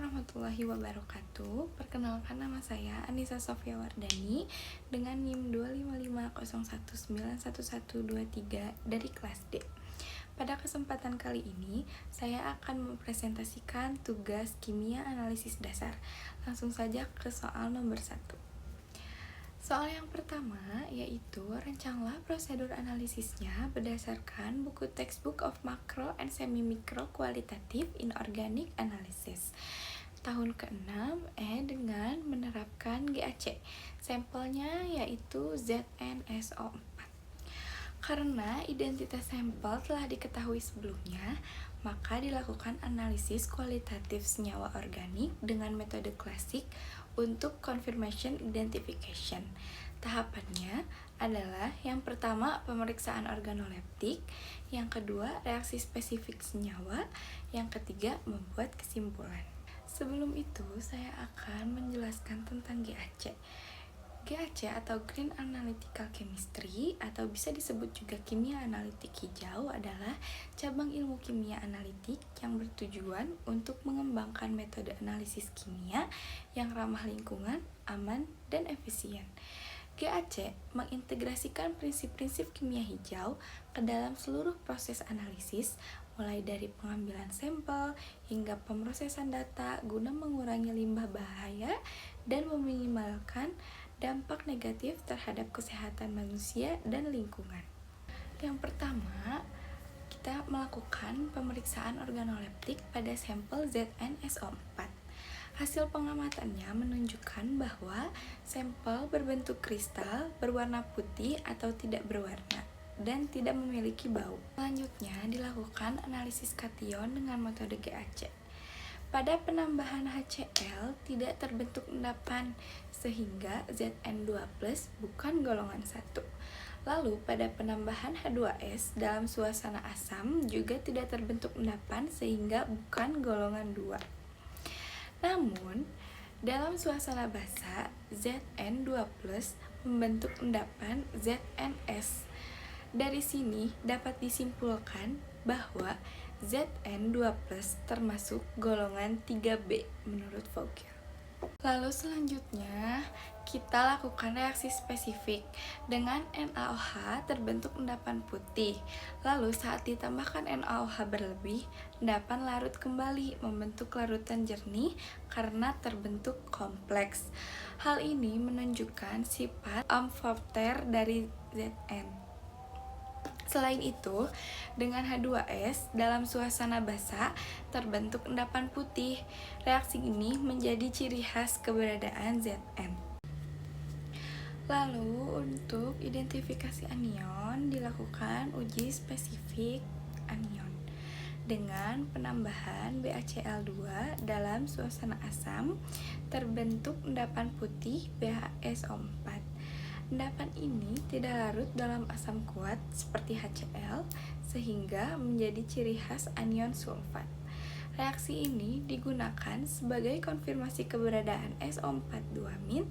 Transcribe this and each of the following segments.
warahmatullahi wabarakatuh. Perkenalkan, nama saya Anissa Sofia Wardani dengan NIM 25501911123 dari kelas D. Pada kesempatan kali ini, saya akan mempresentasikan tugas kimia analisis dasar. Langsung saja ke soal nomor 1. Soal yang pertama yaitu rancanglah prosedur analisisnya berdasarkan buku Textbook of Macro and Semi-Micro Qualitative Inorganic Analysis tahun ke-6 dengan menerapkan GAC. Sampelnya yaitu ZnSO4. Karena identitas sampel telah diketahui sebelumnya, maka dilakukan analisis kualitatif senyawa organik dengan metode klasik untuk confirmation identification. Tahapannya adalah yang pertama pemeriksaan organoleptik, yang kedua reaksi spesifik senyawa, yang ketiga membuat kesimpulan. Sebelum itu saya akan menjelaskan tentang GAC. GAC atau Green Analytical Chemistry atau bisa disebut juga kimia analitik hijau adalah cabang ilmu kimia analitik yang bertujuan untuk mengembangkan metode analisis kimia yang ramah lingkungan, aman, dan efisien. GAC mengintegrasikan prinsip-prinsip kimia hijau ke dalam seluruh proses analisis, mulai dari pengambilan sampel hingga pemrosesan data guna mengurangi limbah bahaya dan meminimalkan dampak negatif terhadap kesehatan manusia dan lingkungan. Yang pertama, kita melakukan pemeriksaan organoleptik pada sampel ZnSO4. Hasil pengamatannya menunjukkan bahwa sampel berbentuk kristal, berwarna putih atau tidak berwarna, dan tidak memiliki bau. Selanjutnya dilakukan analisis kation dengan metode GAC. Pada penambahan HCl tidak terbentuk endapan sehingga Zn2+ bukan golongan 1. Lalu pada penambahan H2S dalam suasana asam juga tidak terbentuk endapan sehingga bukan golongan 2. Namun dalam suasana basa Zn2+ membentuk endapan ZnS. Dari sini dapat disimpulkan bahwa Zn2+ termasuk golongan 3B menurut Vogel. Lalu selanjutnya kita lakukan reaksi spesifik. Dengan NaOH terbentuk endapan putih. Lalu saat ditambahkan NaOH berlebih, endapan larut kembali membentuk larutan jernih karena terbentuk kompleks. Hal ini menunjukkan sifat amfoter dari Zn. Selain itu, dengan H2S dalam suasana basa terbentuk endapan putih. Reaksi ini menjadi ciri khas keberadaan Zn. Lalu untuk identifikasi anion dilakukan uji spesifik anion dengan penambahan BaCl2 dalam suasana asam terbentuk endapan putih BaSO4. Endapan ini tidak larut dalam asam kuat seperti HCl sehingga menjadi ciri khas anion sulfat. Reaksi ini digunakan sebagai konfirmasi keberadaan SO4-2-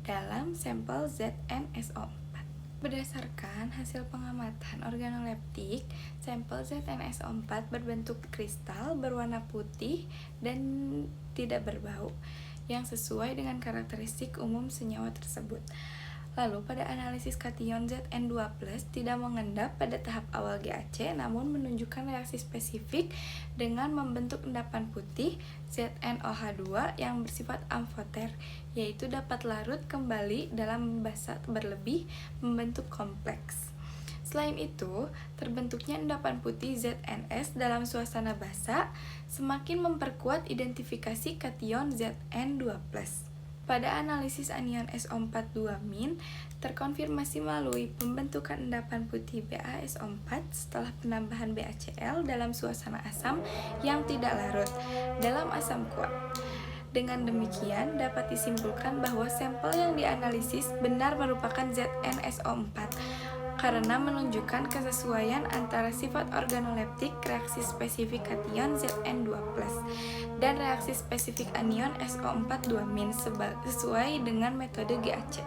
dalam sampel ZnSO4. Berdasarkan hasil pengamatan organoleptik, sampel ZnSO4 berbentuk kristal berwarna putih dan tidak berbau, yang sesuai dengan karakteristik umum senyawa tersebut. Lalu pada analisis kation Zn2+ tidak mengendap pada tahap awal GAC namun menunjukkan reaksi spesifik dengan membentuk endapan putih ZnOH2 yang bersifat amfoter, yaitu dapat larut kembali dalam basa berlebih membentuk kompleks. Selain itu, terbentuknya endapan putih ZnS dalam suasana basa semakin memperkuat identifikasi kation Zn2+. Pada analisis anion SO4-2- terkonfirmasi melalui pembentukan endapan putih BaSO4 setelah penambahan BaCl dalam suasana asam yang tidak larut dalam asam kuat. Dengan demikian dapat disimpulkan bahwa sampel yang dianalisis benar merupakan ZnSO4 karena menunjukkan kesesuaian antara sifat organoleptik reaksi spesifik kation Zn2+ dan reaksi spesifik anion SO4-2- sesuai dengan metode GAC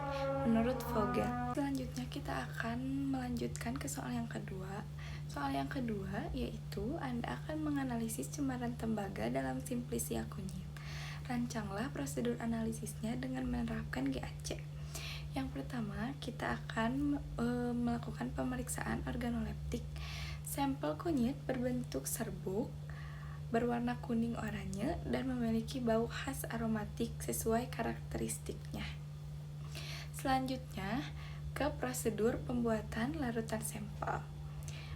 menurut Vogel. Selanjutnya kita akan melanjutkan ke soal yang kedua. Soal yang kedua yaitu Anda akan menganalisis cemaran tembaga dalam simplisia kunyit. Rancanglah prosedur analisisnya dengan menerapkan GAC. Yang pertama, kita akan melakukan pemeriksaan organoleptik. Sampel kunyit berbentuk serbuk, berwarna kuning oranye, dan memiliki bau khas aromatik sesuai karakteristiknya. Selanjutnya, ke prosedur pembuatan larutan sampel.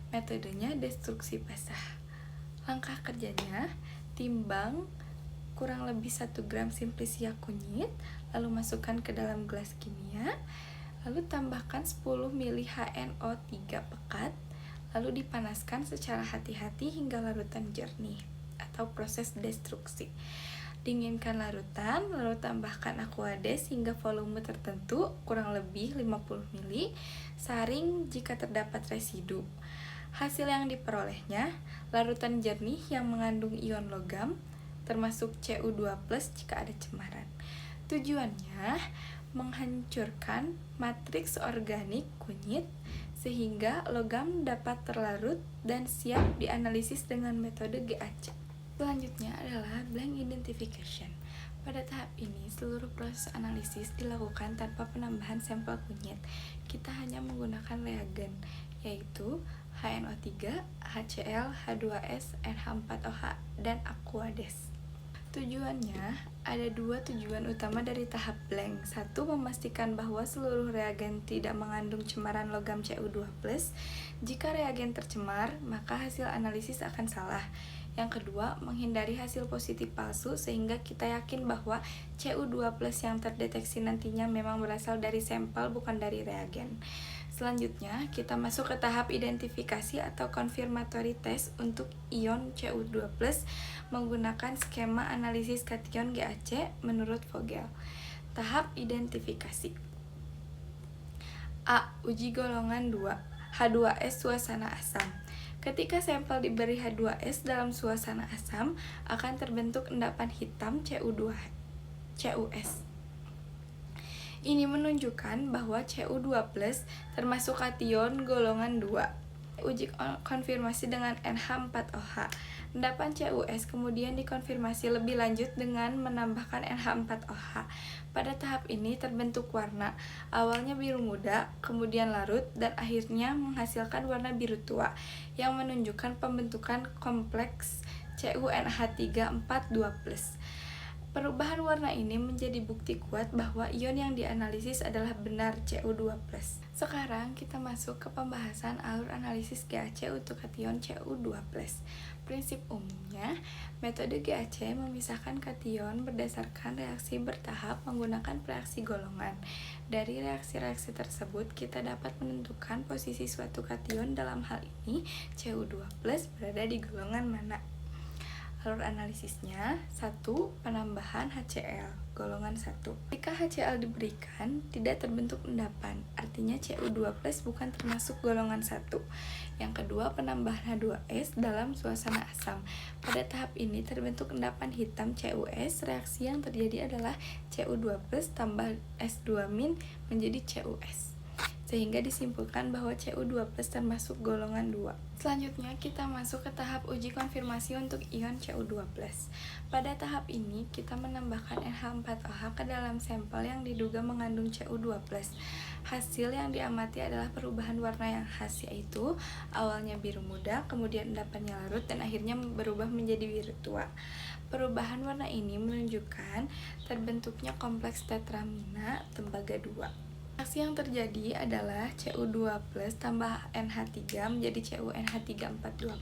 Metodenya destruksi basah. Langkah kerjanya, timbang kurang lebih 1 gram simplisia kunyit, lalu masukkan ke dalam gelas kimia, lalu tambahkan 10 ml HNO3 pekat, lalu dipanaskan secara hati-hati hingga larutan jernih atau proses destruksi. Dinginkan larutan, lalu tambahkan Aquades hingga volume tertentu, kurang lebih 50 ml, saring jika terdapat residu. Hasil yang diperolehnya, larutan jernih yang mengandung ion logam, termasuk Cu2+ jika ada cemaran. Tujuannya menghancurkan matriks organik kunyit sehingga logam dapat terlarut dan siap dianalisis dengan metode GAC. Selanjutnya adalah blank identification. Pada tahap ini, seluruh proses analisis dilakukan tanpa penambahan sampel kunyit. Kita hanya menggunakan reagen, yaitu HNO3, HCl, H2S, NH4OH, dan Aquades. Tujuannya, ada 2 tujuan utama dari tahap blank. 1. Memastikan bahwa seluruh reagen tidak mengandung cemaran logam Cu2+. Jika reagen tercemar, maka hasil analisis akan salah. Yang kedua, menghindari hasil positif palsu sehingga kita yakin bahwa Cu2+ yang terdeteksi nantinya memang berasal dari sampel bukan dari reagen. Selanjutnya, kita masuk ke tahap identifikasi atau confirmatory test untuk ion Cu2+ menggunakan skema analisis kation GAC menurut Vogel. Tahap identifikasi. A. Uji golongan 2, H2S suasana asam. Ketika sampel diberi H2S dalam suasana asam, akan terbentuk endapan hitam CuS. Ini menunjukkan bahwa Cu2+ termasuk kation golongan 2. Uji konfirmasi dengan NH4OH. Endapan CuS kemudian dikonfirmasi lebih lanjut dengan menambahkan NH4OH. Pada tahap ini terbentuk warna, awalnya biru muda, kemudian larut, dan akhirnya menghasilkan warna biru tua, yang menunjukkan pembentukan kompleks CuNH3,4,2+. Perubahan warna ini menjadi bukti kuat bahwa ion yang dianalisis adalah benar Cu2+. Sekarang kita masuk ke pembahasan alur analisis GAC untuk kation Cu2+. Prinsip umumnya, metode GAC memisahkan kation berdasarkan reaksi bertahap menggunakan reaksi golongan. Dari reaksi-reaksi tersebut, kita dapat menentukan posisi suatu kation, dalam hal ini Cu2+ berada di golongan mana. Alur analisisnya, 1. Penambahan HCl, golongan 1. Jika HCl diberikan, tidak terbentuk endapan, artinya Cu2+ bukan termasuk golongan 1. Yang kedua, penambahan H2S dalam suasana asam. Pada tahap ini terbentuk endapan hitam CuS, reaksi yang terjadi adalah Cu2+ tambah S2- menjadi CuS, sehingga disimpulkan bahwa Cu2+ termasuk golongan 2. Selanjutnya kita masuk ke tahap uji konfirmasi untuk ion Cu2+. Pada tahap ini kita menambahkan NH4OH ke dalam sampel yang diduga mengandung Cu2+. Hasil yang diamati adalah perubahan warna yang khas, yaitu awalnya biru muda, kemudian endapannya larut, dan akhirnya berubah menjadi biru tua. Perubahan warna ini menunjukkan terbentuknya kompleks tetramina tembaga 2. Reaksi yang terjadi adalah Cu2+ tambah NH3 menjadi CuNH3,4,2+.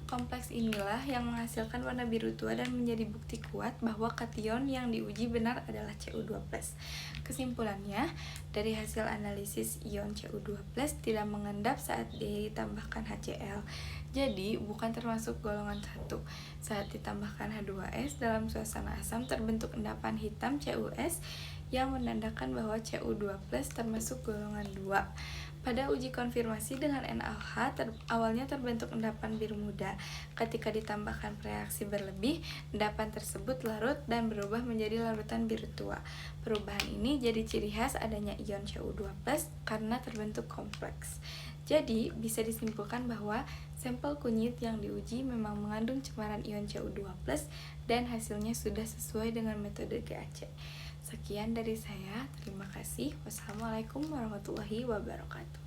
Kompleks inilah yang menghasilkan warna biru tua dan menjadi bukti kuat bahwa kation yang diuji benar adalah Cu2+. Kesimpulannya, dari hasil analisis ion Cu2+ tidak mengendap saat ditambahkan HCl. Jadi, bukan termasuk golongan 1. Saat ditambahkan H2S dalam suasana asam terbentuk endapan hitam CuS yang menandakan bahwa Cu2+ termasuk golongan 2. Pada uji konfirmasi dengan NaOH, awalnya terbentuk endapan biru muda. Ketika ditambahkan reaksi berlebih, endapan tersebut larut dan berubah menjadi larutan biru tua. Perubahan ini jadi ciri khas adanya ion Cu2+ karena terbentuk kompleks. Jadi, bisa disimpulkan bahwa Sampel kunyit yang diuji memang mengandung cemaran ion CO2+, dan hasilnya sudah sesuai dengan metode GAC. Sekian dari saya, terima kasih. Wassalamualaikum warahmatullahi wabarakatuh.